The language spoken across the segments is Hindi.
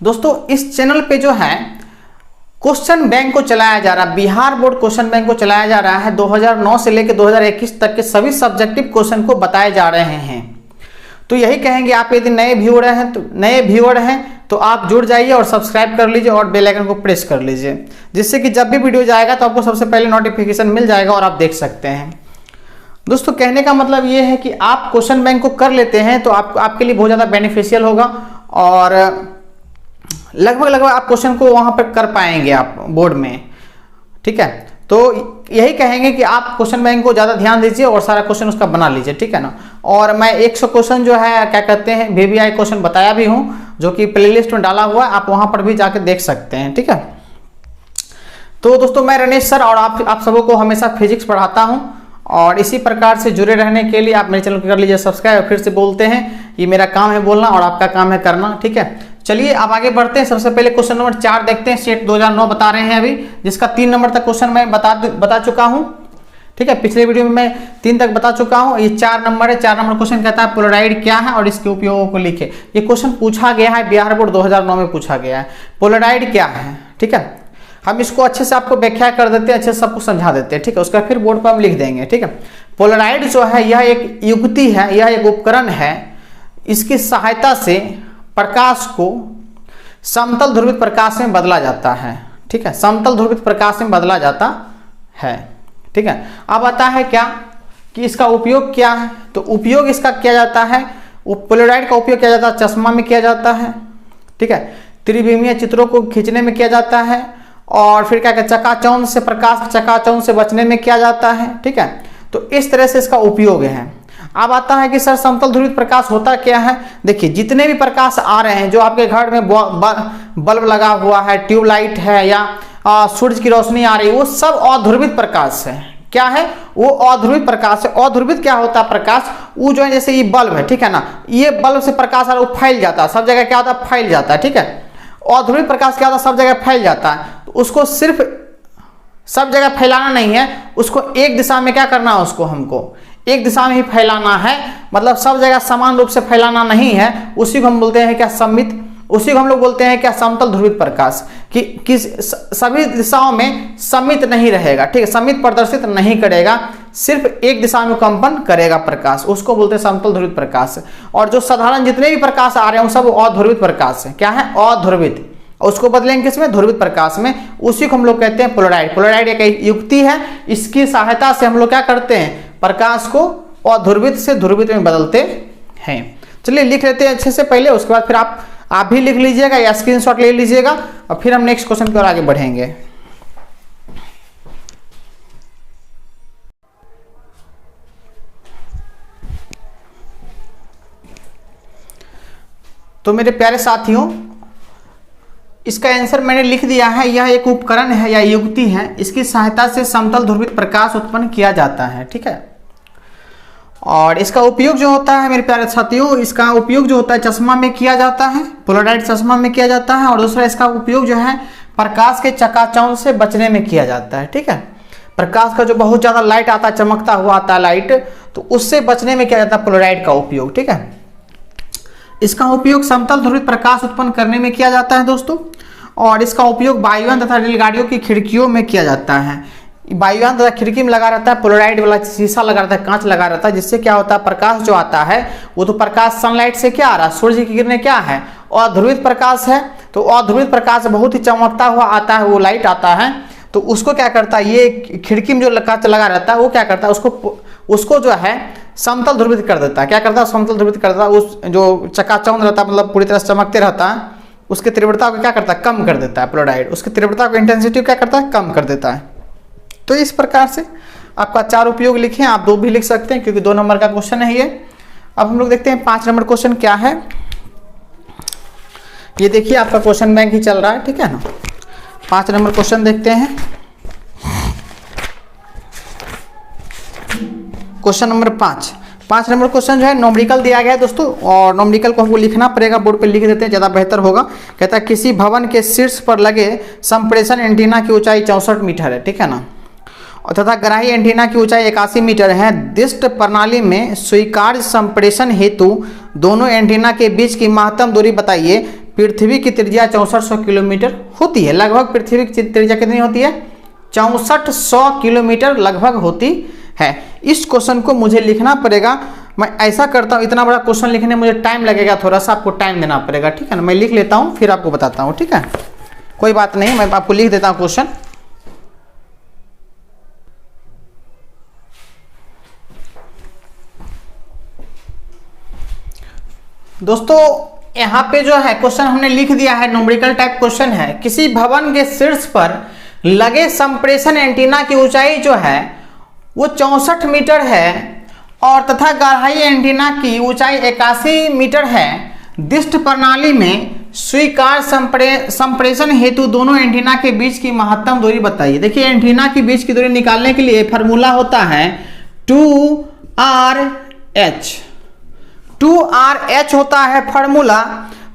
दोस्तों इस चैनल पे जो है क्वेश्चन बैंक को चलाया जा रहा है, बिहार बोर्ड क्वेश्चन बैंक को चलाया जा रहा है। 2009 से लेकर 2021 तक के सभी सब्जेक्टिव क्वेश्चन को बताए जा रहे हैं। तो यही कहेंगे, आप यदि नए व्यूअर हैं तो आप जुड़ जाइए और सब्सक्राइब कर लीजिए और बेल आइकन को प्रेस कर लीजिए, जिससे कि जब भी वीडियो जाएगा तो आपको सबसे पहले नोटिफिकेशन मिल जाएगा और आप देख सकते हैं। दोस्तों कहने का मतलब ये है कि आप क्वेश्चन बैंक को कर लेते हैं तो आपके लिए बहुत ज़्यादा बेनिफिशियल होगा और लगभग आप क्वेश्चन को वहाँ पर कर पाएंगे आप बोर्ड में। ठीक है, तो यही कहेंगे कि आप क्वेश्चन बैंक को ज़्यादा ध्यान दीजिए और सारा क्वेश्चन उसका बना लीजिए। ठीक है ना। और मैं 100 क्वेश्चन जो है क्या कहते हैं VVI क्वेश्चन बताया भी हूँ, जो कि प्लेलिस्ट में डाला हुआ है, आप वहाँ पर भी जाके देख सकते हैं। ठीक है, तो दोस्तों मैं रनेश सर और आप सबों को हमेशा फिजिक्स पढ़ाता हूँ और इसी प्रकार से जुड़े रहने के लिए आप मेरे चैनल को कर लीजिए सब्सक्राइब। फिर से बोलते हैं, ये मेरा काम है बोलना और आपका काम है करना। ठीक है, चलिए अब आगे बढ़ते हैं। सबसे पहले क्वेश्चन नंबर 4 देखते हैं। सेट 2009 बता रहे हैं अभी, जिसका 3 नंबर तक क्वेश्चन मैं बता चुका हूं। ठीक है, पिछले वीडियो में मैं 3 तक बता चुका हूं। ये 4 नंबर है। 4 नंबर क्वेश्चन कहता है पोलराइड क्या है और इसके उपयोगों को लिखे। ये क्वेश्चन पूछा गया है, बिहार बोर्ड 2009 में पूछा गया है। पोलराइड क्या है, ठीक है, हम इसको अच्छे से आपको व्याख्या कर देते हैं, अच्छे से सबको समझा देते हैं। ठीक है, उसका फिर बोर्ड पर हम लिख देंगे। ठीक है, पोलराइड जो है यह एक युक्ति है, यह एक उपकरण है। इसकी सहायता से प्रकाश को समतल ध्रुवित प्रकाश में बदला जाता है। ठीक है, समतल ध्रुवित प्रकाश में बदला जाता है। ठीक है, अब आता है क्या कि इसका उपयोग क्या है। तो उपयोग इसका किया जाता है, पोलराइड का उपयोग किया जाता है चश्मा में किया जाता है। ठीक है, त्रिविमीय चित्रों को खींचने में किया जाता है और फिर क्या कहते हैं चकाचौंध से, प्रकाश चकाचौंध से बचने में किया जाता है। ठीक है, तो इस तरह से इसका उपयोग है। अब आता है कि सर समतल ध्रुवित प्रकाश होता क्या है। देखिए जितने भी प्रकाश आ रहे हैं, जो आपके घर में बल्ब लगा हुआ है, ट्यूबलाइट है या सूरज की रोशनी आ रही है, वो सब अध्रुवित प्रकाश है। क्या है वो? अध्रुवित प्रकाश है। अध्रुवित क्या होता है प्रकाश? वो जो है जैसे ये बल्ब है, ठीक है ना, ये बल्ब से प्रकाश आ रहा है, वो फैल जाता है सब जगह। क्या होता है? फैल जाता है। ठीक है, अध्रुवित प्रकाश क्या होता है? सब जगह फैल जाता है। तो उसको सिर्फ सब जगह फैलाना नहीं है, उसको एक दिशा में क्या करना है, उसको हमको एक दिशा में ही फैलाना है। मतलब सब जगह समान रूप से फैलाना नहीं है। उसी को हम बोलते हैं क्या? सममित। उसी को हम लोग बोलते हैं क्या? समतल ध्रुवित प्रकाश। कि सभी दिशाओं में सममित नहीं रहेगा। ठीक है, सममित प्रदर्शित नहीं करेगा, सिर्फ एक दिशा में कंपन करेगा प्रकाश, उसको बोलते हैं समतल ध्रुवित प्रकाश। और जो साधारण जितने भी प्रकाश आ रहे हैं वो सब अध्रुवित प्रकाश है। क्या है? अध्रुवित। उसको बदलेंगे किसमें? ध्रुवित प्रकाश में। उसी को हम लोग कहते हैं पोलराइड। पोलराइड एक युक्ति है, इसकी सहायता से हम लोग क्या करते हैं? प्रकाश को अध्रुवित से ध्रुवित में बदलते हैं। चलिए लिख लेते हैं अच्छे से पहले, उसके बाद फिर आप भी लिख लीजिएगा या स्क्रीनशॉट ले लीजिएगा और फिर हम नेक्स्ट क्वेश्चन की ओर आगे बढ़ेंगे। तो मेरे प्यारे साथियों, इसका आंसर मैंने लिख दिया है। यह एक उपकरण है या युक्ति है, इसकी सहायता से समतल ध्रुवित प्रकाश उत्पन्न किया जाता है। ठीक है, और इसका उपयोग जो होता है मेरे प्यारे साथियों, इसका उपयोग जो होता है चश्मा में किया जाता है, पोलराइड चश्मा में किया जाता है। और दूसरा इसका उपयोग जो है प्रकाश के चकाचौंध से बचने में किया जाता है। ठीक है, प्रकाश का जो बहुत ज्यादा लाइट आता है, चमकता हुआ आता है लाइट, तो उससे बचने में किया जाता है पोलराइड का उपयोग। ठीक है, इसका उपयोग समतल ध्रुवित प्रकाश उत्पन्न करने में किया जाता है दोस्तों। और इसका उपयोग वायुयान तथा रेलगाड़ियों की खिड़कियों में किया जाता है। वायुयान तथा खिड़की में लगा रहता है पोलराइड वाला शीशा लगा रहता है, कांच लगा रहता है, जिससे क्या होता है प्रकाश जो आता है वो तो प्रकाश सनलाइट से क्या आ रहा है, सूर्य की किरणें क्या है, अध्रुवित प्रकाश है। तो अध्रुवित प्रकाश बहुत ही चमकता हुआ आता है, वो लाइट आता है। तो उसको क्या करता है, ये खिड़की में जो कांच लगा रहता है वो क्या करता है, उसको जो है समतल ध्रुवित कर देता है। क्या करता है? समतल ध्रुवित करता है। उस जो चकाचौंध रहता है, मतलब पूरी तरह से चमकते रहता है, उसकी तीव्रता को क्या करता है? कम कर देता है पोलराइड। उसकी तीव्रता को, इंटेंसिटी क्या करता है? कम कर देता है। तो इस प्रकार से आपका 4 उपयोग लिखे, आप 2 भी लिख सकते हैं क्योंकि 2 नंबर का क्वेश्चन है ये। अब हम लोग देखते हैं 5 नंबर क्वेश्चन क्या है। ये देखिए आपका क्वेश्चन बैंक ही चल रहा है। ठीक है ना, 5 नंबर क्वेश्चन देखते हैं। क्वेश्चन नंबर 5 नंबर क्वेश्चन जो है न्यूमेरिकल दिया गया है दोस्तों, और न्यूमेरिकल को हमको लिखना पड़ेगा, बोर्ड पे लिख देते हैं ज़्यादा बेहतर होगा। कहता है किसी भवन के शीर्ष पर लगे संप्रेषण एंटीना की ऊंचाई 64 मीटर है। ठीक है ना, तथा ग्राही एंटीना की ऊंचाई 81 मीटर है। दिष्ट प्रणाली में स्वीकार्य संप्रेषण हेतु दोनों एंटीना के बीच की महत्तम दूरी बताइए। पृथ्वी की त्रिज्या 6400 किलोमीटर होती है लगभग। पृथ्वी की त्रिज्या कितनी होती है? 6400 किलोमीटर लगभग होती है। इस क्वेश्चन को मुझे लिखना पड़ेगा। मैं ऐसा करता हूँ, इतना बड़ा क्वेश्चन लिखने में मुझे टाइम लगेगा, थोड़ा सा आपको टाइम देना पड़ेगा, ठीक है ना। मैं लिख लेता हूँ फिर आपको बताता हूँ, ठीक है, कोई बात नहीं, मैं आपको लिख देता हूँ क्वेश्चन। दोस्तों यहाँ पे जो है क्वेश्चन हमने लिख दिया है, न्यूमेरिकल टाइप क्वेश्चन है। किसी भवन के शीर्ष पर लगे संप्रेषण एंटीना की ऊंचाई जो है वो 64 मीटर है और तथा गहराई एंटीना की ऊंचाई 81 मीटर है। दिष्ट प्रणाली में स्वीकार संप्रेषण हेतु दोनों एंटीना के बीच की महत्तम दूरी बताइए। देखिए एंटीना के बीच की दूरी निकालने के लिए फार्मूला होता है 2RH। 2RH होता है फार्मूला।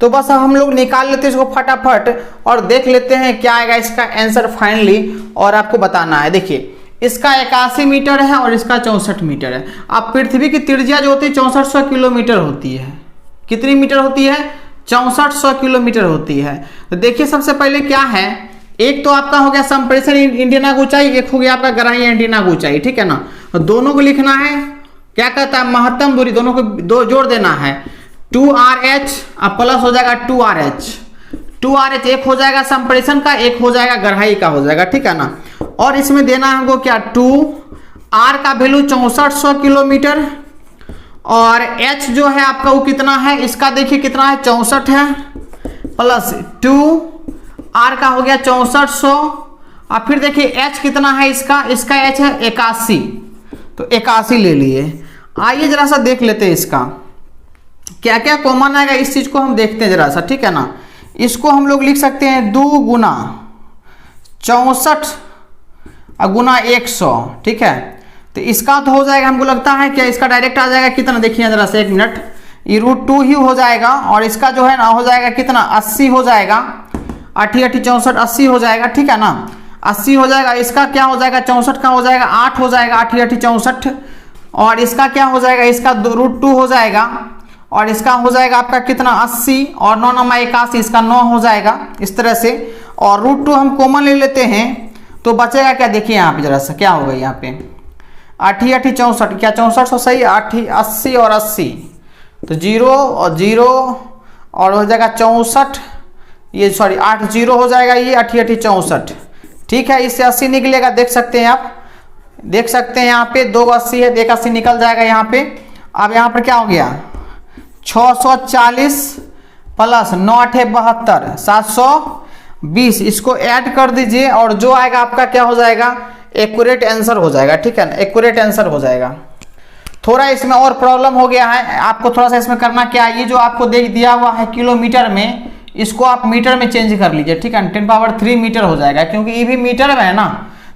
तो बस हम लोग निकाल लेते हैं इसको फटाफट और देख लेते हैं क्या आएगा इसका आंसर फाइनली, और आपको बताना है। देखिए इसका 81 मीटर है और इसका 64 मीटर है। अब पृथ्वी की त्रिज्या जो होती है 6400 किलोमीटर होती है। कितनी मीटर होती है? 6400 किलोमीटर होती है। तो देखिए सबसे पहले क्या है, एक तो आपका हो गया संप्रेषण एंटीना की ऊंचाई, एक हो गया आपका गहराई एंटीना की ऊंचाई, ठीक है ना। तो दोनों को लिखना है, क्या कहता है महत्तम दूरी, दोनों को दो जोड़ देना है। 2RH अब प्लस हो जाएगा 2RH। 2RH एक हो जाएगा संप्रेषण का, एक हो जाएगा गहराई का हो जाएगा, ठीक है ना। और इसमें देना है हमको क्या, 2R का वैल्यू 6400 किलोमीटर और H जो है आपका वो कितना है, इसका देखिए कितना है 64 है, प्लस 2R का हो गया 6400 और फिर देखिए H कितना है इसका H है 81, तो 81 ले लिए। आइए जरा सा देख लेते हैं इसका क्या क्या कॉमन आएगा, इस चीज को हम देखते हैं जरा सा, ठीक है ना। इसको हम लोग लिख सकते हैं 2 गुना 64 गुना 100, ठीक है। तो इसका तो हो जाएगा, हमको लगता है कि इसका डायरेक्ट आ जाएगा कितना, देखिए जरा से एक मिनट, ये √2 ही हो जाएगा और इसका जो है ना हो जाएगा कितना 80 हो जाएगा, 8 64 80 हो जाएगा, ठीक है ना। 80 हो जाएगा, इसका क्या हो जाएगा 64 का हो जाएगा 8 हो जाएगा, 8 64 और इसका क्या हो जाएगा, इसका √2 हो जाएगा और इसका हो जाएगा आपका कितना 80 और 9 9 81, इसका 9 हो जाएगा इस तरह से। और √2 हम कॉमन ले लेते हैं तो बचेगा क्या, देखिए यहाँ पे जरा सा क्या होगा, यहाँ पे 8 64 क्या 6400 सही, 8 80 और 80 तो 0 और 0 और हो जाएगा 64, ये सॉरी 8 0 हो जाएगा, ये 8 64, ठीक है। इससे 80 निकलेगा, देख सकते हैं आप, देख सकते हैं यहाँ पे 2 80 है, 1 80 निकल जाएगा यहाँ पे। अब यहाँ पर क्या हो गया 640 प्लस 9 8 72 720, इसको ऐड कर दीजिए और जो आएगा आपका क्या हो जाएगा, एक्यूरेट आंसर हो जाएगा, ठीक है ना, एक्यूरेट आंसर हो जाएगा। थोड़ा इसमें और प्रॉब्लम हो गया है, आपको थोड़ा सा इसमें करना क्या है, ये जो आपको दिया हुआ है किलोमीटर में, इसको आप मीटर में चेंज कर लीजिए, ठीक है, 10³ मीटर हो जाएगा, क्योंकि ये भी मीटर में है ना,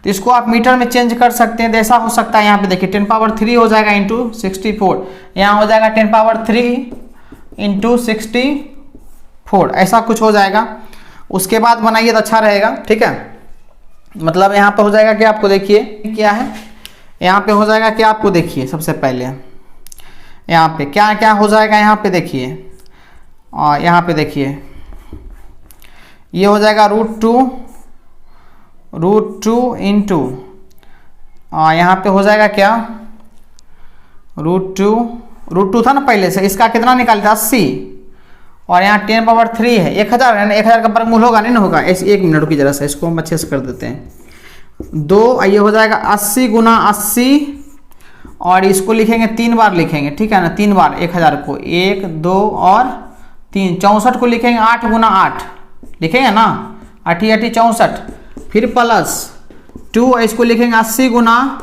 तो इसको आप मीटर में चेंज कर सकते हैं। ऐसा हो सकता है यहाँ पे देखिए 10³ हो जाएगा इंटू 64, यहाँ हो जाएगा 10³ इंटू 64, ऐसा कुछ हो जाएगा। उसके बाद बनाइए तो अच्छा रहेगा, ठीक है। मतलब यहाँ पे हो जाएगा कि आपको देखिए क्या है, यहाँ पे हो जाएगा कि आपको देखिए सबसे पहले यहाँ पे क्या क्या हो जाएगा, यहाँ पे देखिए और यहाँ पे देखिए ये हो जाएगा √2 इंटू यहाँ पे हो जाएगा क्या √2 था ना पहले से, इसका कितना निकाल था 80 और यहाँ 10³ है, 1000 है ना, 1000 का वर्गमूल होगा नहीं ना होगा, ऐसे 1 मिनट की जरा से इसको हम अच्छे से कर देते हैं। 2 ये हो जाएगा 80 गुना 80 और इसको लिखेंगे 3 बार लिखेंगे, ठीक है ना, 3 बार 1000 को 1 2 और 3, 64 को लिखेंगे 8 गुना 8 लिखेंगे ना, 8 64, फिर प्लस 2 इसको लिखेंगे 80 गुना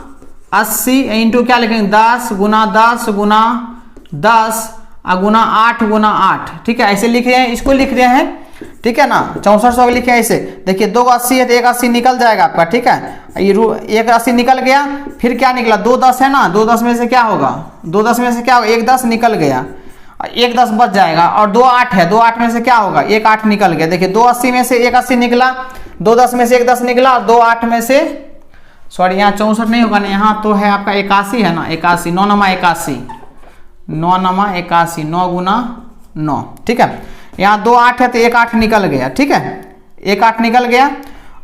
80 इंटू क्या लिखेंगे 10 गुना 10 गुना 10 गुना 8 गुना 8, ठीक है, ऐसे लिख रहे हैं, इसको लिख रहे हैं, ठीक है ना। 6400 लिखे हैं ऐसे, देखिए 2 80 है तो 1 80 निकल जाएगा आपका, ठीक है, ये 1 80 निकल गया, फिर क्या निकला 2 10 है ना, 2 10 में से क्या होगा, 2 10 में से क्या होगा, 1 10 निकल गया, 1 10 बच जाएगा और 2 8 है, 2 8 में से क्या होगा 1 8 निकल गया। देखिए 2 80 में से 1 80 निकला, 2 10 में से 1 10 निकला, 2 8 में से सॉरी यहाँ 64 नहीं होगा ना, यहाँ तो है आपका 81 है ना, 81 9 9 81 9 9 81 9 गुना 9, ठीक है। यहाँ 2 8 है तो 1 8 निकल गया, ठीक है, 1 8 निकल गया।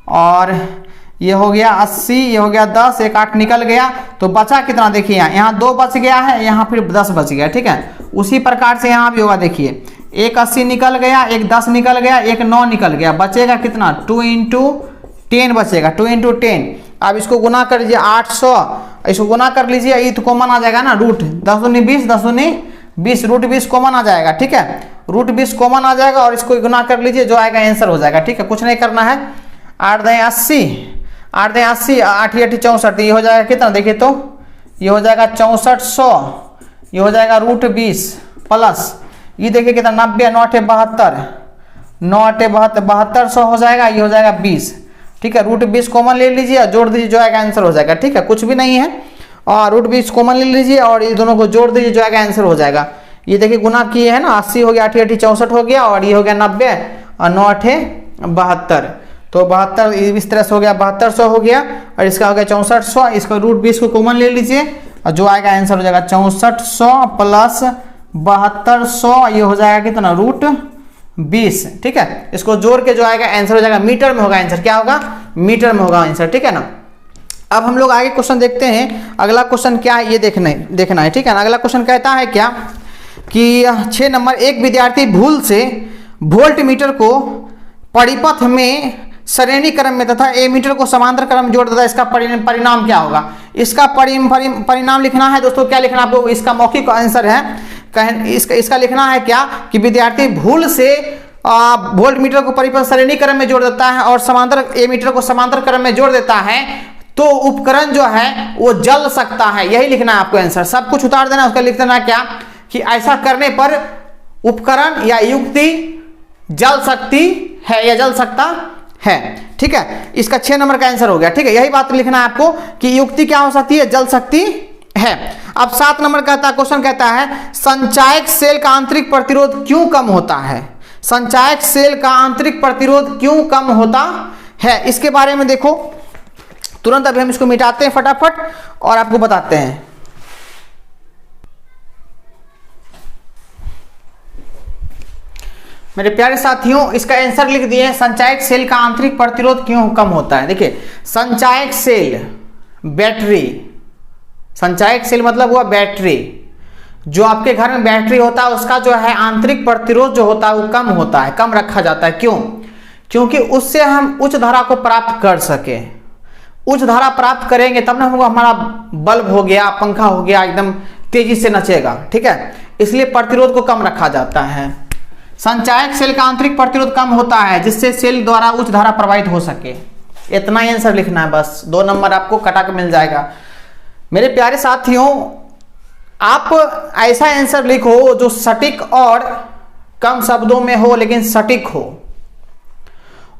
और ये हो गया 80, ये हो गया 10, 1 8 निकल गया। तो बचा कितना देखिए, यहाँ 2 बच गया है, यहाँ फिर 10 बच गया, ठीक है। उसी प्रकार से यहाँ भी होगा, देखिए 1 80 निकल गया, 1 10 निकल गया, 1 9 निकल गया, बचेगा कितना 2 × 10 बचेगा, 2 × 10। अब इसको गुना कर लीजिए 800, इसको गुना कर लीजिए, ये तो कॉमन आ जाएगा ना, रूट 10 दूनी 20, 10 दूनी 20, रूट 20 कॉमन आ जाएगा, ठीक है, रूट 20 कॉमन आ जाएगा और इसको गुना कर लीजिए, जो आएगा आंसर हो जाएगा, ठीक है, कुछ नहीं करना है। 8 × 80, 8 × 80, 8 × 8 64, ये हो जाएगा कितना देखिए तो, ये हो जाएगा 6400, ये हो जाएगा रूट 20 प्लस ये देखिए कितना 90, 9 8 72, 9 8 72, 7200 हो जाएगा, ये हो जाएगा 20, ठीक है। रूट 20 कॉमन ले लीजिए और जोड़ दीजिए, जो आएगा आंसर हो जाएगा, ठीक है, कुछ भी नहीं है। और रूट 20 कॉमन ले लीजिए और ये दोनों को जोड़ दीजिए, जो आएगा आंसर हो जाएगा। ये देखिए गुना किए है ना, 80 हो गया, 8 8 64 हो गया, और ये हो गया 90 और 9 8 72, तो 72 इस तरह से हो गया, 7200 हो गया, और इसका हो गया 6400। इसका रूट 20 को कॉमन ले लीजिए और जो आएगा आंसर हो जाएगा 6400 प्लस 7200, ये हो जाएगा कितना रूट 20, ठीक है। इसको जोड़ के जो आएगा आंसर हो जाएगा, मीटर में होगा आंसर, क्या होगा, मीटर में होगा आंसर, ठीक है ना। अब हम लोग आगे क्वेश्चन देखते हैं। अगला क्वेश्चन क्या है ये देखना है, ठीक है ना। अगला क्वेश्चन कहता है क्या कि 6 नंबर, एक विद्यार्थी भूल से वोल्ट मीटर को परिपथ में श्रेणी क्रम में तथा एमीटर को समांतर क्रम में जोड़ देता है, इसका परिणाम क्या होगा। इसका परिणाम लिखना है दोस्तों, क्या लिखना है आपको, इसका मौखिक आंसर है, इसका लिखना है क्या कि विद्यार्थी भूल से वोल्ट मीटर को परिपथ श्रेणी क्रम में जोड़ देता है और समांतर एमीटर को समांतर क्रम में जोड़ देता है, तो उपकरण जो है वो जल सकता है, यही लिखना है आपको आंसर। सब कुछ उतार देना, उसका लिख देना क्या कि ऐसा करने पर उपकरण या युक्ति जल सकती है या जल सकता है, ठीक है। इसका 6 नंबर का आंसर हो गया, ठीक है। यही बात लिखना है आपको कि युक्ति क्या हो सकती है, जल सकती है। अब 7 नंबर कहता, क्वेश्चन कहता है संचायक सेल का आंतरिक प्रतिरोध क्यों कम होता है। संचायक सेल का आंतरिक प्रतिरोध क्यों कम होता है, इसके बारे में देखो तुरंत। अभी हम इसको मिटाते हैं फटाफट और आपको बताते हैं। मेरे प्यारे साथियों, इसका आंसर लिख दिए, संचायक सेल का आंतरिक प्रतिरोध क्यों कम होता है। देखिए संचायक सेल बैटरी, संचायक सेल मतलब हुआ बैटरी, जो आपके घर में बैटरी होता है उसका जो है आंतरिक प्रतिरोध जो होता है वो कम होता है, कम रखा जाता है। क्यों, क्योंकि उससे हम उच्च धारा को प्राप्त कर सके। उच्च धारा प्राप्त करेंगे तब ना हमारा बल्ब हो गया, पंखा हो गया, एकदम तेजी से नचेगा, ठीक है। इसलिए प्रतिरोध को कम रखा जाता है। संचायक सेल का आंतरिक प्रतिरोध कम होता है जिससे सेल द्वारा उच्च धारा प्रवाहित हो सके। इतना ही आंसर लिखना है बस, 2 नंबर आपको कटा के मिल जाएगा। मेरे प्यारे साथियों, आप ऐसा आंसर लिखो जो सटीक और कम शब्दों में हो लेकिन सटीक हो।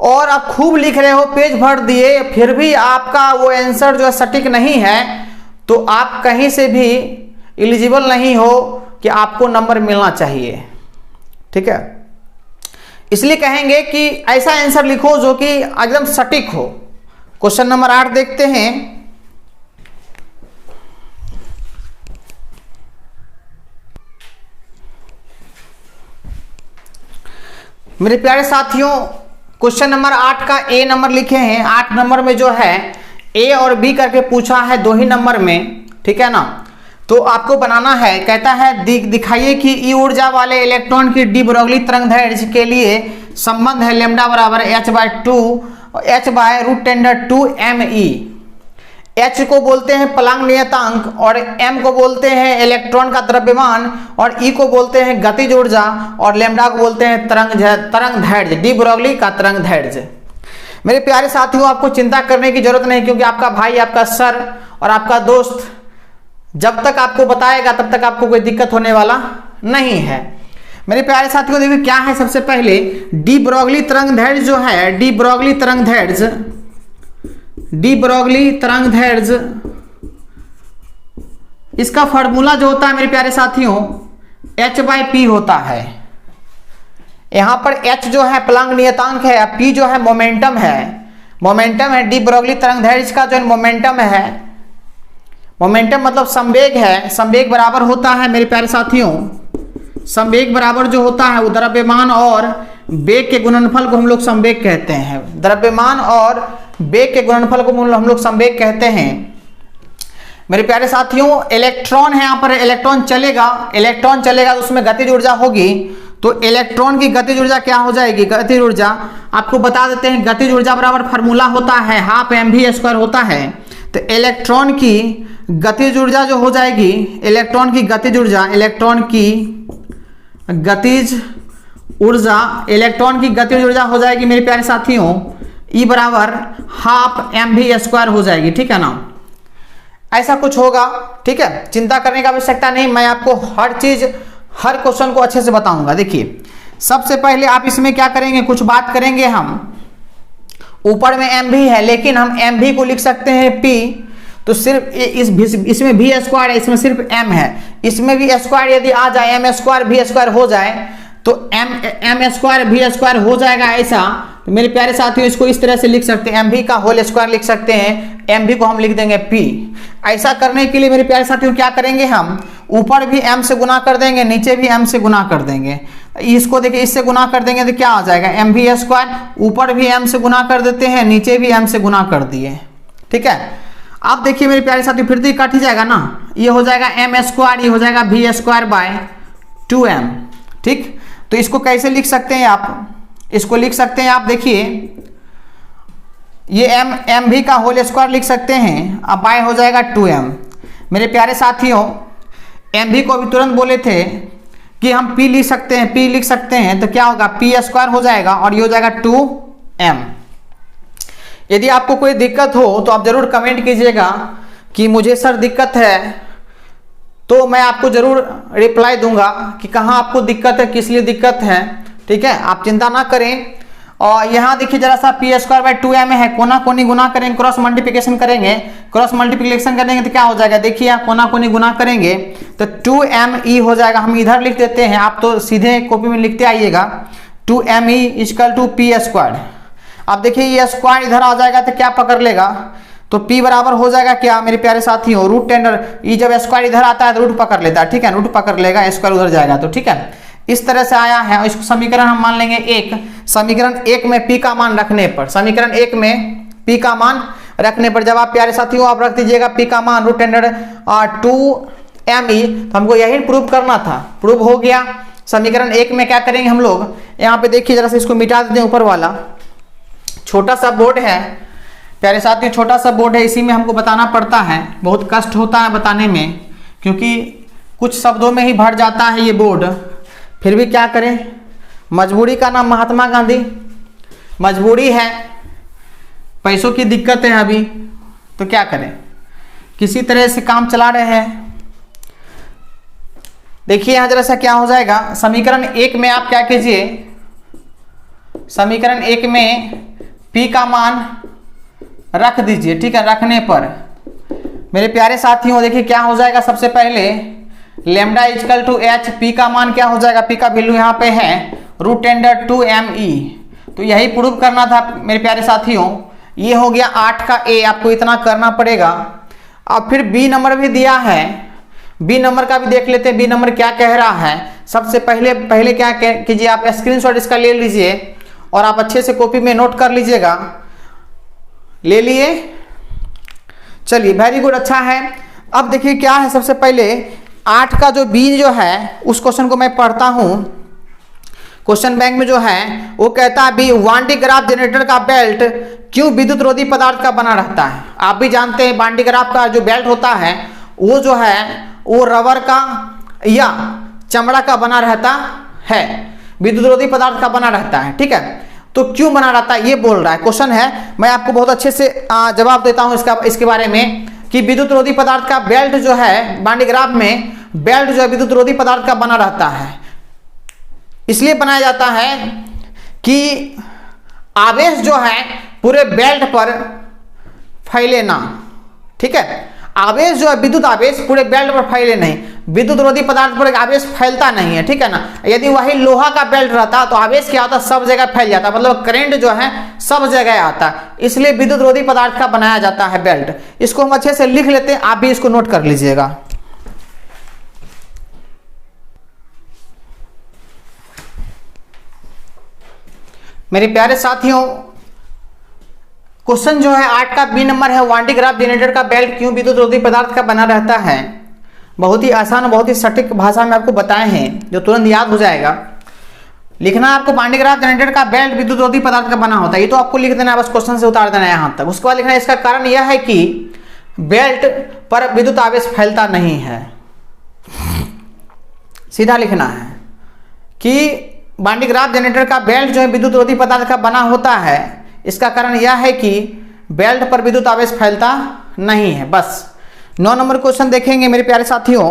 और आप खूब लिख रहे हो, पेज भर दिए, फिर भी आपका वो आंसर जो है सटीक नहीं है, तो आप कहीं से भी एलिजिबल नहीं हो कि आपको नंबर मिलना चाहिए, ठीक है। इसलिए कहेंगे कि ऐसा आंसर लिखो जो कि एकदम सटीक हो। क्वेश्चन नंबर 8 देखते हैं। मेरे प्यारे साथियों, क्वेश्चन नंबर 8 का ए नंबर लिखे हैं। 8 नंबर में जो है ए और बी करके पूछा है 2 ही नंबर में, ठीक है ना। तो आपको बनाना है, कहता है दिखाइए कि ई ऊर्जा वाले इलेक्ट्रॉन की डी ब्रोगली तरंगदैर्घ्य के लिए संबंध है लैम्डा बराबर h/√10⁻²me। H को बोलते हैं प्लांक नियतांक और M को बोलते हैं इलेक्ट्रॉन का द्रव्यमान और E को बोलते हैं गतिज ऊर्जा और लैम्डा को बोलते हैं तरंगदैर्घ्य, डी ब्रोगली का तरंगदैर्घ्य। मेरे प्यारे साथियों, आपको चिंता करने की जरूरत नहीं, क्योंकि आपका भाई, आपका सर और आपका दोस्त जब तक आपको बताएगा तब तक आपको कोई दिक्कत होने वाला नहीं है। मेरे प्यारे साथियों, देखिए क्या है, सबसे पहले डी ब्रोगली तरंगदैर्घ्य जो है, डी ब्रोगली तरंगदैर्घ्य, इसका फॉर्मूला जो होता है मेरे प्यारे साथियों h/p होता है। यहां पर h जो है प्लांक नियतांक है, p जो है मोमेंटम है। डी ब्रोगली तरंगदैर्घ्य का जो मोमेंटम है, मोमेंटम मतलब संवेग है, संवेग बराबर होता है मेरे प्यारे साथियों संवेग बराबर जो होता है वो द्रव्यमान और वेग के गुणनफल को हम लोग संवेग कहते हैं। द्रव्यमान और वेग के गुणनफल को हम लोग संवेग कहते हैं। मेरे प्यारे साथियों, इलेक्ट्रॉन है, यहाँ पर इलेक्ट्रॉन चलेगा तो उसमें गतिज ऊर्जा होगी। तो इलेक्ट्रॉन की गतिज ऊर्जा क्या हो जाएगी? गतिज ऊर्जा आपको बता देते हैं, गतिज ऊर्जा बराबर फार्मूला होता है ½ mv² होता है। तो इलेक्ट्रॉन की गतिज ऊर्जा जो हो जाएगी, इलेक्ट्रॉन की गतिज ऊर्जा हो जाएगी मेरे प्यारे साथियों, E बराबर ½ mv² हो जाएगी। ठीक है ना, ऐसा कुछ होगा। ठीक है, चिंता करने की आवश्यकता नहीं, मैं आपको हर क्वेश्चन को अच्छे से बताऊंगा। देखिए, सबसे पहले आप इसमें क्या करेंगे, कुछ बात करेंगे हम। ऊपर में mv है, लेकिन हम mv को लिख सकते हैं p, तो सिर्फ इसमें v² है, इसमें सिर्फ m है। इसमें v² यदि आ जाए, m² v² हो जाए, तो m² v² हो जाएगा ऐसा। तो मेरे प्यारे साथियों, इसको इस तरह से लिख सकते हैं, mv का होल स्क्वायर लिख सकते हैं, mv को हम लिख देंगे p। ऐसा करने के लिए मेरे प्यारे साथियों क्या करेंगे, हम ऊपर भी m से गुना कर देंगे, नीचे भी m से गुना कर देंगे। इसको देखिए, इससे गुना कर देंगे तो क्या आ जाएगा, mv²। ऊपर भी m से गुना कर देते हैं, नीचे भी m से गुना कर दिए। ठीक है, अब देखिए मेरे प्यारे साथियों, फिर तो ये कट ही जाएगा ना, ये हो जाएगा m², ये हो जाएगा v²/2m। ठीक, तो इसको कैसे लिख सकते हैं आप, इसको लिख सकते हैं आप, देखिए ये mv का होल स्क्वायर लिख सकते हैं, अब बाय हो जाएगा 2m। मेरे प्यारे साथियों, mv को अभी तुरंत बोले थे कि हम p लिख सकते हैं, तो क्या होगा, p² हो जाएगा और ये हो जाएगा 2m। यदि आपको कोई दिक्कत हो तो आप जरूर कमेंट कीजिएगा कि मुझे सर दिक्कत है, तो मैं आपको जरूर रिप्लाई दूंगा कि कहाँ आपको दिक्कत है, किस लिए दिक्कत है। ठीक है, आप चिंता ना करें। और यहाँ देखिए जरा सा p²/2m है, कोना कोनी गुना करेंगे, क्रॉस मल्टीप्लिकेशन करेंगे तो क्या हो जाएगा, देखिए यहाँ कोना कोनी गुना करेंगे तो 2me हो जाएगा। हम इधर लिख देते हैं, आप तो सीधे कॉपी में लिखते आइएगा, 2me = p²। अब देखिए ये स्क्वायर इधर आ जाएगा तो क्या पकड़ लेगा, तो p बराबर हो जाएगा क्या मेरे प्यारे साथियों, √10। ये जब स्क्वायर इधर आता है तो रूट पकड़ लेता है। ठीक है, रूट पकड़ लेगा, स्क्वायर उधर जाएगा। तो ठीक है, इस तरह से आया है। इसको समीकरण हम मान लेंगे 1। समीकरण 1 में p का मान रखने पर, समीकरण 1 में p का मान रखने पर, जब आप प्यारे साथियों आप रख दीजिएगा p का मान √2me, तो हमको यही प्रूव करना था, प्रूव हो गया। समीकरण 1 में क्या करेंगे हम लोग, यहाँ पे देखिए जरा से इसको मिटा देते हैं, ऊपर वाला छोटा सा बोर्ड है प्यारे साथियों, छोटा सा बोर्ड है, इसी में हमको बताना पड़ता है, बहुत कष्ट होता है बताने में, क्योंकि कुछ शब्दों में ही भर जाता है ये बोर्ड। फिर भी क्या करें, मजबूरी का नाम महात्मा गांधी, मजबूरी है, पैसों की दिक्कत है अभी, तो क्या करें, किसी तरह से काम चला रहे हैं। देखिए यहाँ जरा सा क्या हो जाएगा, समीकरण 1 में आप क्या कीजिए, समीकरण 1 में p का मान रख दीजिए। ठीक है, रखने पर मेरे प्यारे साथियों देखिए क्या हो जाएगा, सबसे पहले लैम्डा h, p का मान क्या हो जाएगा, p का वैल्यू यहाँ पे है √10^2me। तो यही प्रूव करना था मेरे प्यारे साथियों। ये हो गया 8 का a, आपको इतना करना पड़ेगा। अब फिर b नंबर भी दिया है, b नंबर का भी देख लेते हैं, b नंबर क्या कह रहा है। सबसे पहले क्या कीजिए, आप स्क्रीनशॉट इसका ले लीजिए और आप अच्छे से कॉपी में नोट कर लीजिएगा। ले लिए, चलिए वेरी गुड, अच्छा है। अब देखिए क्या है, सबसे पहले 8 का जो बी जो है उस क्वेश्चन को मैं पढ़ता हूं। क्वेश्चन बैंक में जो है वो कहता है बी, वान डी ग्राफ जनरेटर का बेल्ट क्यों विद्युत रोधी पदार्थ का बना रहता है। आप भी जानते हैं वान डी ग्राफ का जो बेल्ट होता है वो जो है वो रबर का या चमड़ा का बना रहता है, विद्युत रोधी पदार्थ का बना रहता है। ठीक है, तो क्यों बना रहता है ये बोल रहा है, क्वेश्चन है। मैं आपको बहुत अच्छे से जवाब देता हूं इसके बारे में कि विद्युत रोधी पदार्थ का बेल्ट जो है, वान डी ग्राफ में बेल्ट जो है विद्युत रोधी पदार्थ का बना रहता है। इसलिए बनाया जाता है कि आवेश जो है पूरे बेल्ट पर फैले ना। ठीक है, आवेश जो है विद्युत आवेश पूरे बेल्ट पर फैले नहीं, विद्युत रोधी पदार्थ पर आवेश फैलता नहीं है। ठीक है ना, यदि वही लोहा का बेल्ट रहता तो आवेश क्या होता, सब जगह फैल जाता, मतलब करंट जो है सब जगह आता। इसलिए विद्युत रोधी पदार्थ का बनाया जाता है बेल्ट। इसको हम अच्छे से लिख लेते हैं, आप भी इसको नोट कर लीजिएगा। मेरे प्यारे साथियों, क्वेश्चन जो है 8 का बी नंबर है, वान डी ग्राफ जनरेटर का बेल्ट क्यों विद्युत रोधी पदार्थ का बना रहता है। बहुत ही आसान और बहुत ही सटीक भाषा में आपको बताए हैं, जो तुरंत याद हो जाएगा। लिखना आपको वान डी ग्राफ जनरेटर का बेल्ट विद्युत रोधी पदार्थ का बना होता है, ये तो आपको लिख देना है, बस क्वेश्चन से उतार देना है यहाँ तक। उसके बाद लिखना है इसका कारण यह है कि बेल्ट पर विद्युत आवेश फैलता नहीं है। सीधा लिखना है कि वान डी ग्राफ जनरेटर का बेल्ट जो है विद्युत रोधी पदार्थ का बना होता है, इसका कारण यह है कि बेल्ट पर विद्युत आवेश फैलता नहीं है। बस 9 नंबर क्वेश्चन देखेंगे मेरे प्यारे साथियों।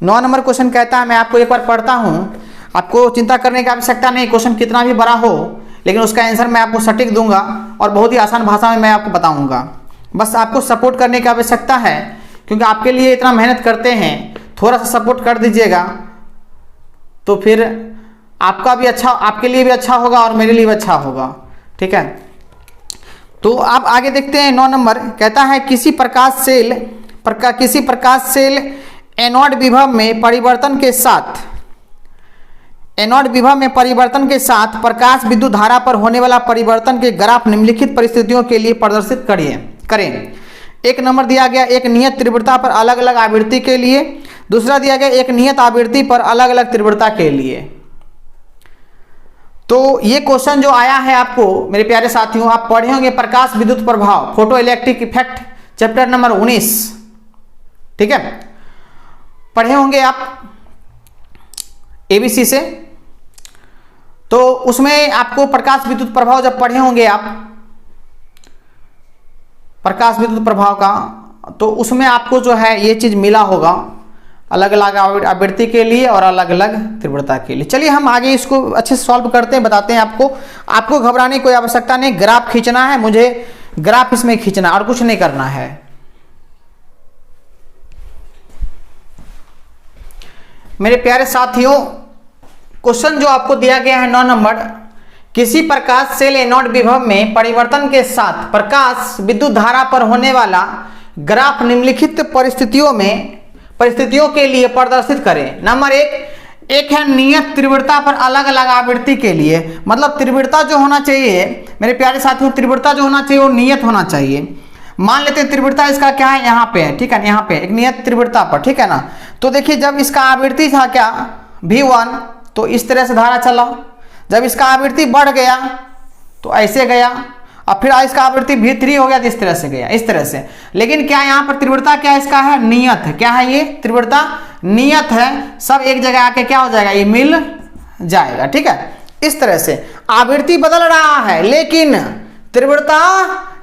9 नंबर क्वेश्चन कहता है, मैं आपको एक बार पढ़ता हूँ, आपको चिंता करने की आवश्यकता नहीं, क्वेश्चन कितना भी बड़ा हो लेकिन उसका आंसर मैं आपको सटीक दूंगा और बहुत ही आसान भाषा में मैं आपको बताऊंगा। बस आपको सपोर्ट करने की आवश्यकता है, क्योंकि आपके लिए इतना मेहनत करते हैं, थोड़ा सा सपोर्ट कर दीजिएगा तो फिर आपका भी अच्छा, आपके लिए भी अच्छा होगा और मेरे लिए भी अच्छा होगा। ठीक है, तो आप आगे देखते हैं। 9 नंबर कहता है, किसी प्रकाश सेल एनोड विभव में परिवर्तन के साथ प्रकाश विद्युत धारा पर होने वाला परिवर्तन के ग्राफ निम्नलिखित परिस्थितियों के लिए प्रदर्शित करें। 1 नंबर दिया गया एक नियत तीव्रता पर अलग अलग आवृत्ति के लिए, दूसरा दिया गया एक नियत आवृत्ति पर अलग अलग तीव्रता के लिए। तो ये क्वेश्चन जो आया है आपको मेरे प्यारे साथियों, आप पढ़े होंगे प्रकाश विद्युत प्रभाव, photo electric effect, chapter number 19। ठीक है, पढ़े होंगे आप एबीसी से। तो उसमें आपको प्रकाश विद्युत प्रभाव जब पढ़े होंगे आप, प्रकाश विद्युत प्रभाव का, तो उसमें आपको जो है ये चीज मिला होगा, अलग अलग आवृत्ति के लिए और अलग अलग तीव्रता के लिए। चलिए हम आगे इसको अच्छे से सॉल्व करते हैं, बताते हैं आपको घबराने की कोई आवश्यकता नहीं। ग्राफ खींचना है, मुझे ग्राफ इसमें खींचना और कुछ नहीं करना है। मेरे प्यारे साथियों, क्वेश्चन जो आपको दिया गया है 9 नंबर, किसी प्रकाश सेल एनोड विभव में परिवर्तन के साथ प्रकाश विद्युत धारा पर होने वाला ग्राफ निम्नलिखित परिस्थितियों के लिए प्रदर्शित करें। नंबर 1 है नियत तीव्रता पर अलग अलग आवृत्ति के लिए, मतलब तीव्रता जो होना चाहिए मेरे प्यारे साथियों, तीव्रता जो होना चाहिए वो नियत होना चाहिए। मान लेते हैं तीव्रता इसका क्या है, यहाँ पे है। ठीक है, यहाँ पे एक नियत तीव्रता पर, ठीक है ना। तो देखिए जब इसका आवृत्ति था क्या V1, तो इस तरह से धारा चला। जब इसका आवृत्ति बढ़ गया तो ऐसे गया, और फिर इसका आवृत्ति V3 हो गया तो इस तरह से गया, इस तरह से। लेकिन क्या यहाँ पर तीव्रता क्या इसका है, नियत है। क्या है ये, तीव्रता नियत है। सब एक जगह आके क्या हो जाएगा, ये मिल जाएगा। ठीक है, इस तरह से आवृत्ति बदल रहा है लेकिन तीव्रता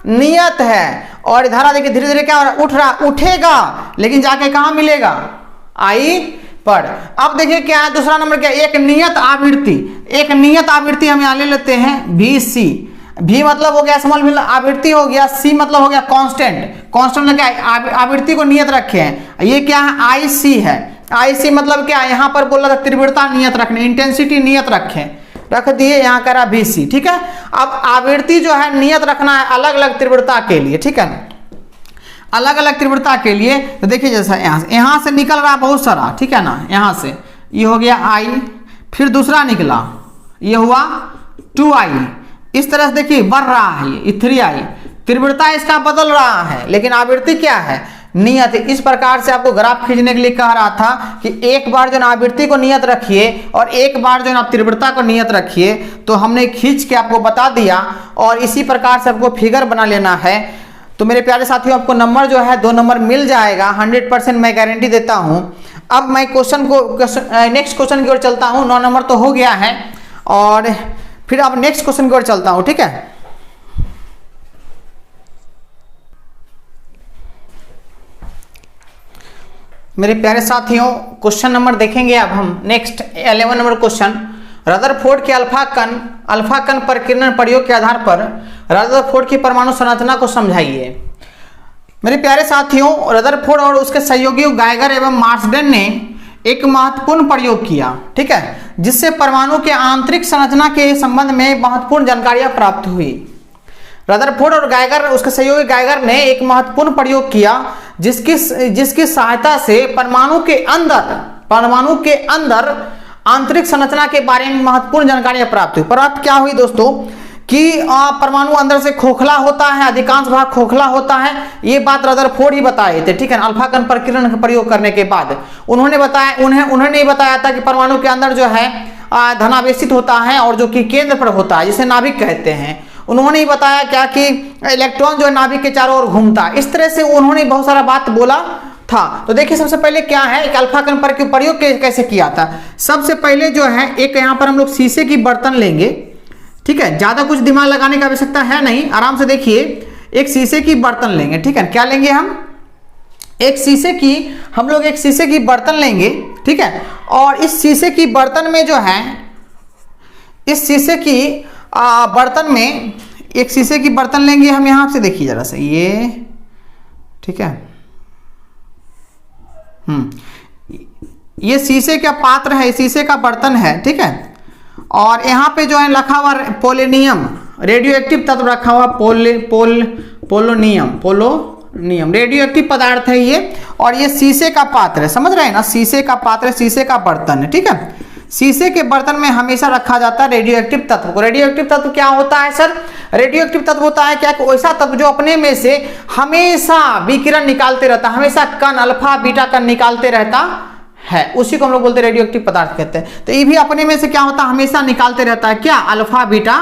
नियत है। और धारा देखिए धीरे धीरे क्या हो रहा, उठेगा लेकिन जाके कहाँ मिलेगा, आई पर। अब देखिए क्या है दूसरा नंबर, क्या एक नियत आवृत्ति हम यहाँ ले लेते हैं VC। V मतलब हो गया स्मॉल आवृत्ति हो गया, C मतलब हो गया कांस्टेंट क्या आवृत्ति को नियत रखे हैं। ये क्या है, IC है। IC मतलब क्या, यहाँ पर बोला था तीव्रता नियत रखने, इंटेंसिटी नियत रख दिए, यहाँ कह रहा VC। ठीक है, अब आवृत्ति जो है नियत रखना है अलग अलग तीव्रता के लिए। ठीक है, अलग अलग तीव्रता के लिए। तो देखिए जैसा यहाँ से निकल रहा बहुत सारा, ठीक है ना, यहाँ से ये हो गया I, फिर दूसरा निकला ये हुआ 2I। इस तरह से देखिए बढ़ रहा है ये 3I, तीव्रता इसका बदल रहा है लेकिन आवृत्ति क्या है, नियत। इस प्रकार से आपको ग्राफ खींचने के लिए कह रहा था कि एक बार जो आवृत्ति को नियत रखिए और एक बार जो तीव्रता को नियत रखिए। तो हमने खींच के आपको बता दिया और इसी प्रकार से आपको फिगर बना लेना है। तो मेरे प्यारे साथियों, आपको नंबर जो है 2 नंबर मिल जाएगा, 100% मैं गारंटी देता हूं। अब मैं नेक्स्ट क्वेश्चन की ओर चलता हूं। 9 नंबर तो हो गया है और फिर अब नेक्स्ट क्वेश्चन की ओर चलता हूं। ठीक है, मेरे प्यारे साथियों, क्वेश्चन नंबर देखेंगे अब हम नेक्स्ट 11 नंबर क्वेश्चन। रदरफोर्ड के अल्फा कण प्रकीर्णन प्रयोग के आधार पर रदरफोर्ड की परमाणु संरचना को समझाइए। मेरे प्यारे साथियों, रदरफोर्ड और उसके सहयोगी गाइगर एवं मार्सडेन ने एक महत्वपूर्ण प्रयोग किया, ठीक है, जिससे परमाणु के आंतरिक संरचना के संबंध में महत्वपूर्ण जानकारियां प्राप्त हुई। रदरफोर्ड और गाइगर, उसके सहयोगी गाइगर ने एक महत्वपूर्ण प्रयोग किया जिसकी सहायता से परमाणु के अंदर आंतरिक संरचना के बारे में महत्वपूर्ण जानकारियां प्राप्त हुई। प्राप्त क्या हुई दोस्तों, कि परमाणु अंदर से खोखला होता है, अधिकांश भाग खोखला होता है, ये बात रदरफोर्ड ही बताए थे, ठीक है ना। अल्फा कण प्रकीर्णन का प्रयोग करने के बाद उन्होंने बताया, उन्होंने ये बताया था कि परमाणु के अंदर जो है धनावेशित होता है और जो कि केंद्र पर होता है, जिसे नाभिक कहते हैं। उन्होंने ही बताया क्या कि इलेक्ट्रॉन जो है नाभिक के चारों ओर घूमता है। इस तरह से उन्होंने बहुत सारा बात बोला था। तो देखिए सबसे पहले क्या है, एक अल्फा कण पर प्रयोग कैसे किया था। सबसे पहले जो है एक यहाँ पर हम लोग शीशे की बर्तन लेंगे, ठीक है, ज्यादा कुछ दिमाग लगाने की आवश्यकता है नहीं, आराम से देखिए। एक शीशे की बर्तन लेंगे, ठीक है, क्या लेंगे हम एक शीशे की बर्तन लेंगे, ठीक है। और इस शीशे की बर्तन में जो है, इस शीशे की बर्तन में एक शीशे की बर्तन लेंगे हम, यहां से देखिए जरा से ये, ठीक है। ये शीशे का पात्र है, शीशे का बर्तन है, ठीक है। और यहाँ पे जो है लिखा हुआ पोलोनियम, रेडियो एक्टिव तत्व रखा हुआ, पोलोनियम रेडियो एक्टिव पदार्थ है ये। और ये शीशे का पात्र है, समझ रहे हैं ना, शीशे का पात्र, शीशे का बर्तन है, ठीक है। शीशे के बर्तन में हमेशा रखा जाता है रेडियो एक्टिव तत्व को। रेडियो एक्टिव तत्व क्या होता है सर? रेडियो एक्टिव तत्व होता है क्या, वैसा तत्व जो अपने में से हमेशा विकिरण निकालते रहता है, हमेशा कण अल्फा बीटा कण निकालते रहता है, उसी को हम लोग बोलते हैं रेडियो एक्टिव पदार्थ कहते हैं। तो ये भी अपने में से क्या होता है, हमेशा निकालते रहता है, क्या, अल्फा बीटा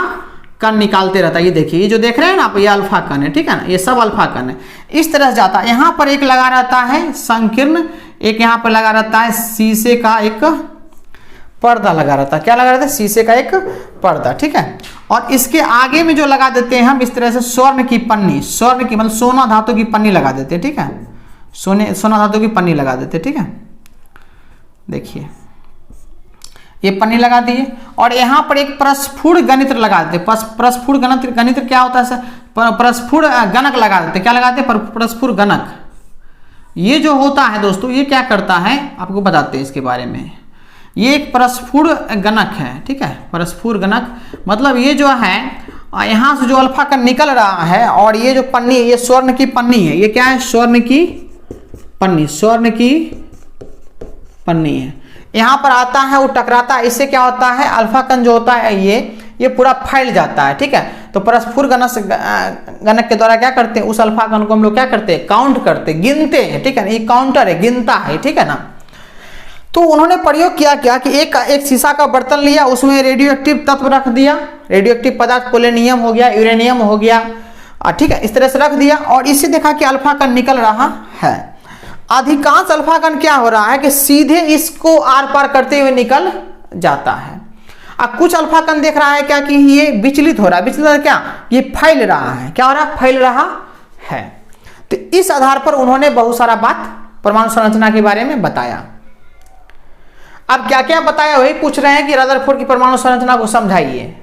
कण निकालते रहता है। ये देखिए, ये जो देख रहे हैं ना आप, ये अल्फा कण है, ठीक है ना, ये सब अल्फा कण है। इस तरह से जाता है। यहाँ पर एक लगा रहता है संकीर्ण, एक यहाँ पर लगा रहता है शीशे का एक पर्दा लगा रहता है। क्या लगा रहता है? शीशे का एक पर्दा, ठीक है। और इसके आगे में जो लगा देते हैं हम इस तरह से स्वर्ण की पन्नी, स्वर्ण की मतलब सोना धातु की पन्नी लगा देते हैं, ठीक है, सोना धातु की पन्नी लगा देते हैं, ठीक है। देखिए ये पन्नी लगा दिए और यहाँ पर एक प्रस्फुट गणित्र लगा देते। प्रस्फुट गणित्र क्या होता है सर? प्रस्फुट गणक लगा देते। क्या लगाते हैं? प्रस्फुट गणक। ये जो होता है दोस्तों, ये क्या करता है आपको बताते हैं इसके बारे में। ये एक प्रस्फुट गणक है, ठीक है, प्रस्फुट गणक मतलब ये जो है यहाँ से जो अल्फा कण निकल रहा है और ये जो पन्नी, ये स्वर्ण की पन्नी है। ये क्या है? स्वर्ण की पन्नी, स्वर्ण की पन्नी है। यहाँ पर आता है, वो टकराता है, इससे क्या होता है, अल्फा कण जो होता है ये पूरा फैल जाता है, ठीक है। तो प्रस्फुट गणक के द्वारा क्या करते हैं, उस अल्फा कण को हम लोग क्या करते हैं, काउंट करते, गिनते हैं, ठीक है। ये काउंटर है, गिनता है, ठीक है ना। तो उन्होंने प्रयोग किया क्या कि एक शीशा का बर्तन लिया, उसमें रेडियो एक्टिव तत्व रख दिया, रेडियो एक्टिव पदार्थ पोलोनियम हो गया, यूरेनियम हो गया, ठीक है, इस तरह से रख दिया। और इससे देखा कि अल्फा कण निकल रहा है। अधिकांश अल्फा कण क्या हो रहा है कि सीधे इसको आर पार करते हुए निकल जाता है। अब कुछ अल्फा कण देख रहा है क्या कि ये विचलित हो रहा है। विचलित क्या? ये फैल रहा है। क्या हो रहा है? फैल रहा है। तो इस आधार पर उन्होंने बहुत सारा बात परमाणु संरचना के बारे में बताया। अब क्या क्या बताया वही पूछ रहे हैं कि रदरफोर्ड की परमाणु संरचना को समझाइए।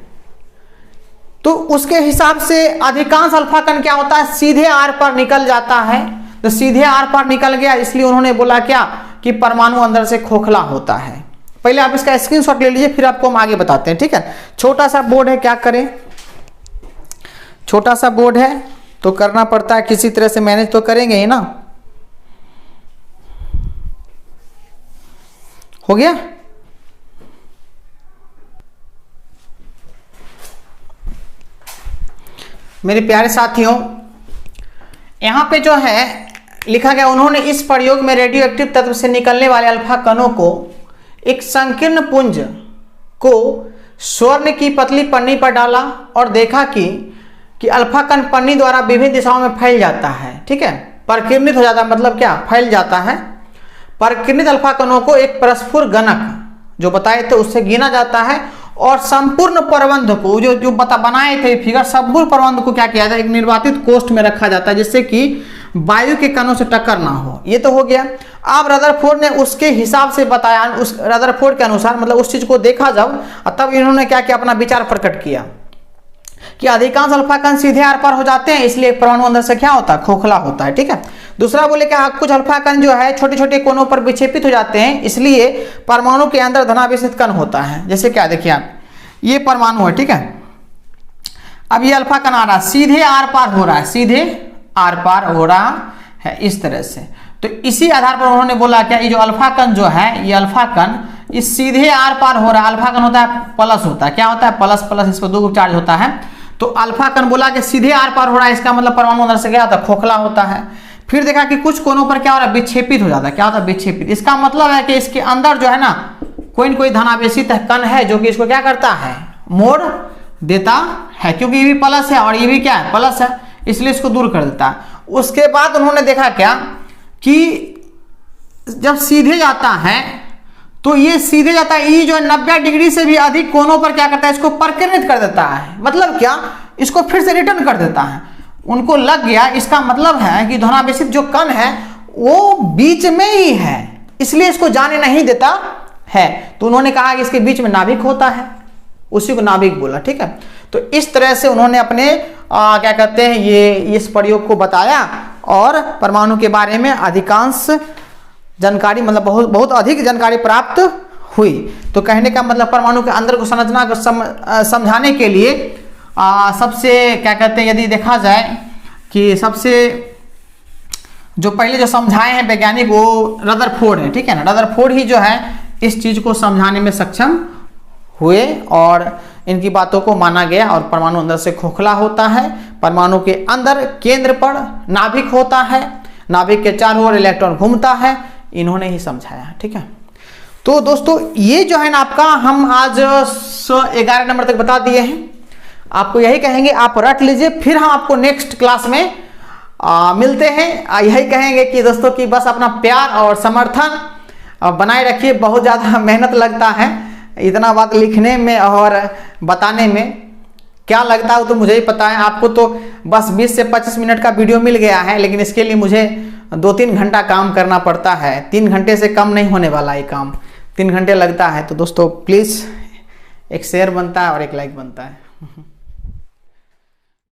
तो उसके हिसाब से अधिकांश अल्फा कण क्या होता है, सीधे आर पार निकल जाता है। तो सीधे आर पार निकल गया, इसलिए उन्होंने बोला क्या कि परमाणु अंदर से खोखला होता है। पहले आप इसका स्क्रीनशॉट ले लीजिए, फिर आपको हम आगे बताते हैं, ठीक है। छोटा सा बोर्ड है, क्या करें, छोटा सा बोर्ड है तो करना पड़ता है, किसी तरह से मैनेज तो करेंगे ही ना। हो गया? मेरे प्यारे साथियों, यहां पे जो है लिखा गया, उन्होंने इस प्रयोग में रेडियो एक्टिव तत्व से निकलने वाले अल्फा कणों को एक संकीर्ण पुंज को स्वर्ण की पतली पन्नी पर डाला और देखा कि अल्फा कण पन्नी द्वारा विभिन्न दिशाओं में फैल जाता है, ठीक है, परिकीर्णित हो जाता है। मतलब क्या? फैल जाता है। परिकीर्णित अल्फा कणों को एक प्रस्फुट गणक जो बताए थे उससे गिना जाता है और संपूर्ण प्रबंध को जो बनाए थे फिगर, संपूर्ण प्रबंध को क्या किया जाता है, एक निर्वातित कोष्ठ में रखा जाता है जिससे कि वायु के कणों से टक्कर ना हो। ये तो हो गया। अब रदरफोर्ड ने उसके हिसाब से बताया, उस रदरफोर्ड के अनुसार मतलब उस चीज को देखा जब, तब इन्होंने क्या किया, अपना विचार प्रकट किया कि अधिकांश अल्फा कण सीधे आर पार हो जाते हैं, इसलिए परमाणु अंदर से क्या होता है, खोखला होता है, ठीक है। दूसरा बोले क्या, कुछ अल्फा कण जो है छोटे छोटे कोनों पर विक्षेपित हो जाते हैं, इसलिए परमाणु के अंदर धनावेशित कण होता है। जैसे क्या, देखिए आप, ये परमाणु है, ठीक है। अब ये अल्फा कण आ रहा है, सीधे आर पार हो रहा है, सीधे आर पार हो रहा है इस तरह से। तो इसी आधार पर उन्होंने बोला क्या, ये जो अल्फा कण जो है, ये अल्फा कण इस सीधे आर पार हो रहा है। अल्फा कण होता है प्लस, होता है क्या होता है, प्लस प्लस, इस पर 2 चार्ज होता है। तो अल्फा कण बोला कि सीधे आर पार हो रहा है, इसका मतलब परमाणु अंदर से क्या होता है, खोखला होता है। फिर देखा कि कुछ कोनों पर क्या हो रहा है, विक्षेपित हो जाता है। क्या होता है, विक्षेपित। इसका मतलब है कि इसके अंदर जो है ना कोई न कोई धनावेशित कण है जो कि इसको क्या करता है, मोड़ देता है, क्योंकि ये भी प्लस है और ये भी क्या है, प्लस है, इसलिए इसको दूर कर देता है। उसके बाद उन्होंने देखा क्या कि जब सीधे जाता है तो ये सीधे जाता है, ये जो है 90 डिग्री से भी अधिक कोनों पर क्या करता है, इसको परिकेंद्रित कर देता है। मतलब क्या, इसको फिर से रिटर्न कर देता है। उनको लग गया, इसका मतलब है कि धनावेशित जो कण है वो बीच में ही है, इसलिए इसको जाने नहीं देता है। तो उन्होंने कहा कि इसके बीच में नाभिक होता है, उसी को नाभिक बोला। ठीक है, तो इस तरह से उन्होंने अपने क्या कहते हैं ये इस प्रयोग को बताया और परमाणु के बारे में अधिकांश जानकारी, मतलब बहुत अधिक जानकारी प्राप्त हुई। तो कहने का मतलब परमाणु के अंदर को संरचना को समझाने के लिए सबसे क्या कहते हैं, यदि देखा जाए कि सबसे जो पहले जो समझाए हैं वैज्ञानिक वो रदरफोर्ड है। ठीक है ना, रदरफोर्ड ही जो है इस चीज को समझाने में सक्षम हुए और इनकी बातों को माना गया। और परमाणु अंदर से खोखला होता है, परमाणु के अंदर केंद्र पर नाभिक होता है, नाभिक के चारों ओर इलेक्ट्रॉन घूमता है, इन्होंने ही समझाया। ठीक है, तो दोस्तों ये जो है ना आपका हम आज 11 नंबर तक बता दिए हैं। आपको यही कहेंगे आप रट लीजिए, फिर हम आपको नेक्स्ट क्लास में मिलते हैं। यही कहेंगे कि दोस्तों कि बस अपना प्यार और समर्थन बनाए रखिए। बहुत ज़्यादा मेहनत लगता है, इतना बात लिखने में और बताने में क्या लगता है वो तो मुझे ही पता है। आपको तो बस 20 से 25 मिनट का वीडियो मिल गया है, लेकिन इसके लिए मुझे 2-3 घंटा काम करना पड़ता है। 3 घंटे से कम नहीं होने वाला ये काम, 3 घंटे लगता है। तो दोस्तों प्लीज़ एक शेयर बनता है और एक लाइक बनता है।